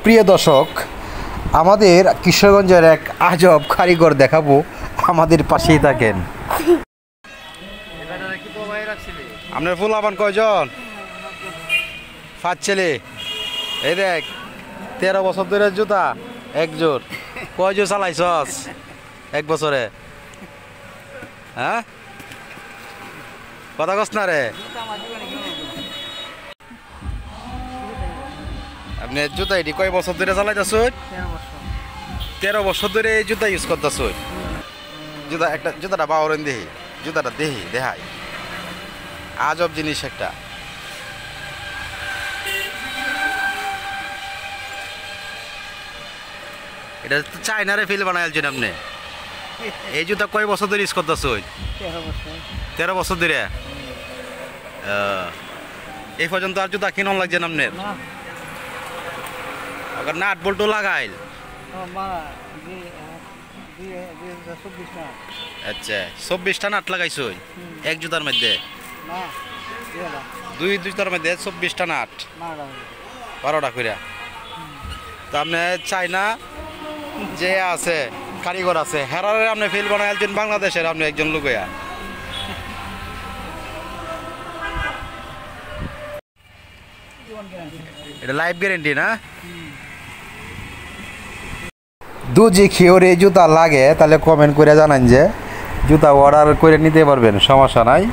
প্রিয় দর্শক, আমাদের কিশোরগঞ্জের এক আজব কারিগর দেখাবো, আমাদের পাশেই থাকেন। আপনার ফুল আবান কয়জন? 5 ছেলে। এই দেখ 13 বছর ধরে জুতা একজোর। কয় জোর চালাইছস এক বছরে? হ্যাঁ, কথা কস না রে। আপনি জুতা এটি কয় বছর ধরে চালাইতেছ? 13 বছর ধরে এই জুতা ইউজ করতেছ? জুতা একটা জুতাটা বাউরেন দেহি, জুতাটা দেহি দেখাই, আজব জিনিস একটা। এটা তো চাইনারে ফিল বানাইছেন আপনি। এই জুতা কয় বছর ধরে ইউজ করতেছ? 13 বছর ধরে। এই পর্যন্ত আর জুতা কিনন লাগছেন আপনার? আবার নাট বল্টু লাগাইল? আচ্ছা, 24টা নাট লাগাইছো এক জুতার মধ্যে? দুই জুতার মধ্যে 24টা নাট, 12টা করে। তো আপনি চাইনা যে আছে কারিগর আছে, হেরারে আপনি ফিল বানাইছেন বাংলাদেশের আপনি একজন লুকইয়া। এটা লাইফ গ্যারেন্টি না? দুজি খেয়ের এই জুতা লাগে তাহলে কমেন্ট করে জানান, যে জুতা অর্ডার করে নিতে পারবেন, সমস্যা নাই।